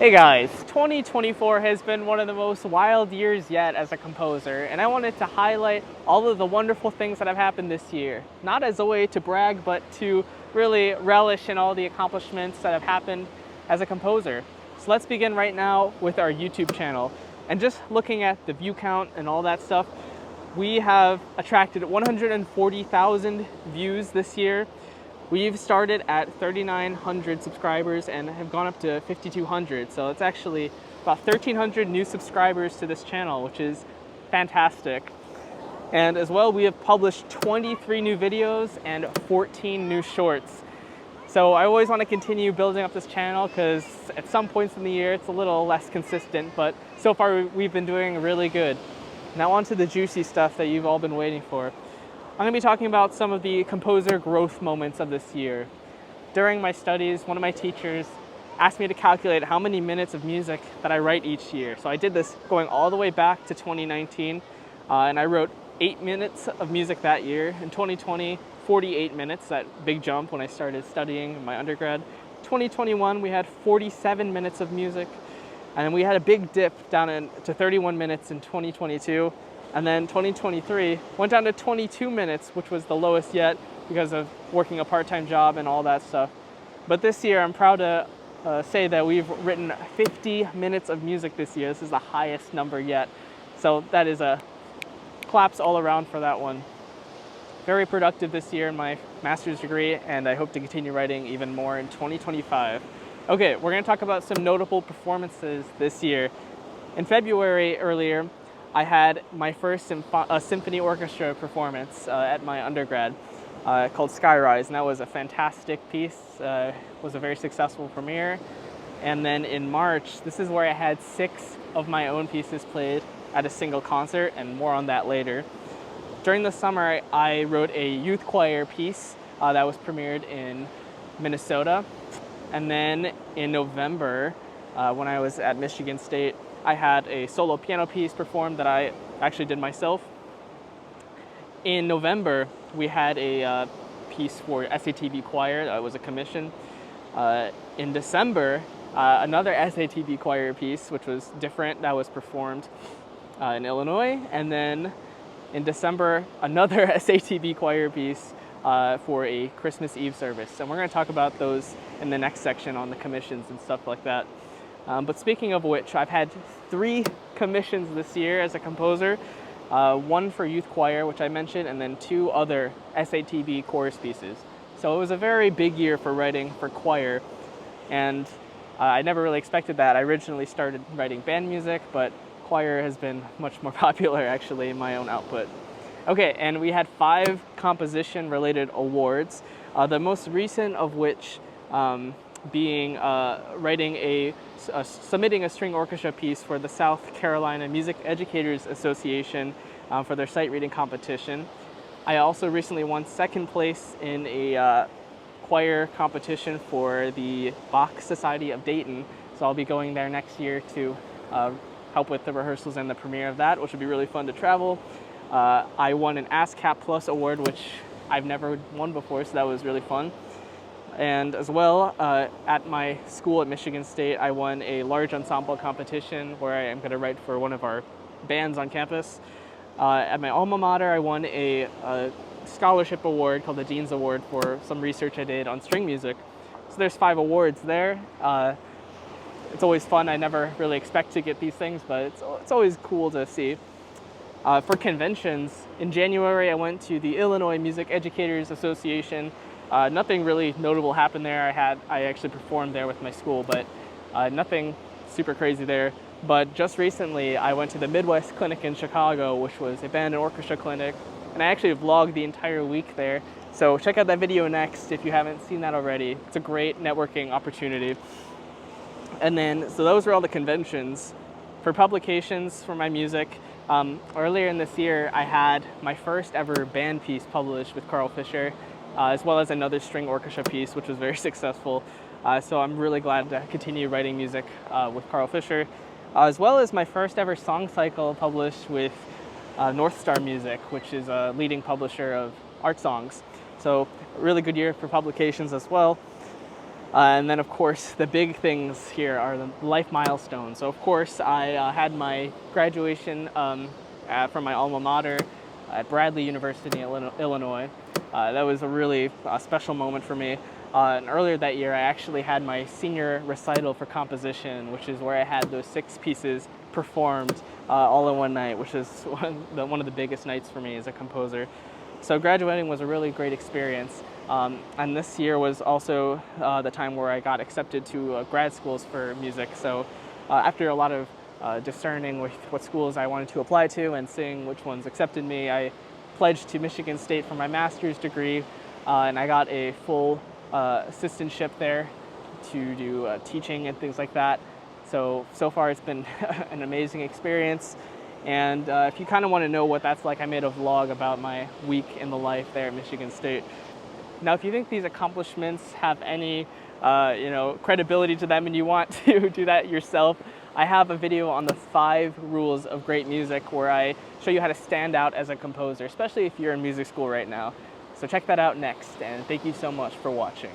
Hey guys, 2024 has been one of the most wild years yet as a composer, and I wanted to highlight all of the wonderful things that have happened this year. Not as a way to brag, but to really relish in all the accomplishments that have happened as a composer. So let's begin right now with our YouTube channel. And just looking at the view count and all that stuff, we have attracted 140,000 views this year. We've started at 3,900 subscribers and have gone up to 5,200. So it's actually about 1,300 new subscribers to this channel, which is fantastic. And as well, we have published 23 new videos and 14 new shorts. So I always want to continue building up this channel because at some points in the year, it's a little less consistent, but so far we've been doing really good. Now on to the juicy stuff that you've all been waiting for. I'm going to be talking about some of the composer growth moments of this year. During my studies, one of my teachers asked me to calculate how many minutes of music that I write each year. So I did this going all the way back to 2019, and I wrote 8 minutes of music that year. In 2020, 48 minutes, that big jump when I started studying in my undergrad. 2021, we had 47 minutes of music, and we had a big dip down to 31 minutes in 2022. And then 2023 went down to 22 minutes, which was the lowest yet because of working a part-time job and all that stuff. But this year, I'm proud to say that we've written 50 minutes of music this year. This is the highest number yet. So that is a claps all around for that one. Very productive this year in my master's degree, and I hope to continue writing even more in 2025. Okay, we're gonna talk about some notable performances this year. In February earlier, I had my first symphony orchestra performance at my undergrad called Skyrise, and that was a fantastic piece. Was a very successful premiere. And then in March, this is where I had 6 of my own pieces played at a single concert, and more on that later. During the summer, I wrote a youth choir piece that was premiered in Minnesota. And then in November, when I was at Michigan State, I had a solo piano piece performed that I actually did myself. In November, we had a piece for SATB choir that was a commission. In December, another SATB choir piece, which was different, that was performed in Illinois. And then in December, another SATB choir piece for a Christmas Eve service. And we're going to talk about those in the next section on the commissions and stuff like that. But speaking of which, I've had 3 commissions this year as a composer. One for youth choir, which I mentioned, and then 2 other SATB chorus pieces. So it was a very big year for writing for choir, and I never really expected that. I originally started writing band music, but choir has been much more popular actually in my own output. Okay, and we had 5 composition-related awards, the most recent of which being submitting a string orchestra piece for the South Carolina Music Educators Association for their sight reading competition. I also recently won 2nd place in a choir competition for the Bach Society of Dayton, so I'll be going there next year to help with the rehearsals and the premiere of that, which would be really fun to travel. I won an ASCAP Plus award, which I've never won before, so that was really fun. And as well, at my school at Michigan State, I won a large ensemble competition where I am going to write for one of our bands on campus. At my alma mater, I won a scholarship award called the Dean's Award for some research I did on string music. So there's 5 awards there. It's always fun. I never really expect to get these things, but it's always cool to see. For conventions, in January, I went to the Illinois Music Educators Association. Nothing really notable happened there. I actually performed there with my school, but nothing super crazy there. But just recently, I went to the Midwest Clinic in Chicago, which was a band and orchestra clinic, and I actually vlogged the entire week there. So check out that video next if you haven't seen that already. It's a great networking opportunity. And then, so those were all the conventions. For publications for my music, earlier in this year, I had my first ever band piece published with Carl Fisher, as well as another string orchestra piece, which was very successful. So I'm really glad to continue writing music with Carl Fisher, as well as my first ever song cycle published with North Star Music, which is a leading publisher of art songs. So a really good year for publications as well. And then, of course, the big things here are the life milestones. So, of course, I had my graduation from my alma mater at Bradley University in Illinois. That was a really special moment for me. And earlier that year, I actually had my senior recital for composition, which is where I had those 6 pieces performed all in one night, which is one of the biggest nights for me as a composer. So graduating was a really great experience. And this year was also the time where I got accepted to grad schools for music. So after a lot of discerning with what schools I wanted to apply to and seeing which ones accepted me, I pledged to Michigan State for my master's degree, and I got a full assistantship there to do teaching and things like that. So far it's been an amazing experience. And if you kind of want to know what that's like, I made a vlog about my week in the life there at Michigan State. Now, if you think these accomplishments have any credibility to them and you want to do that yourself, I have a video on the 5 rules of great music where I show you how to stand out as a composer, especially if you're in music school right now. So check that out next, and thank you so much for watching.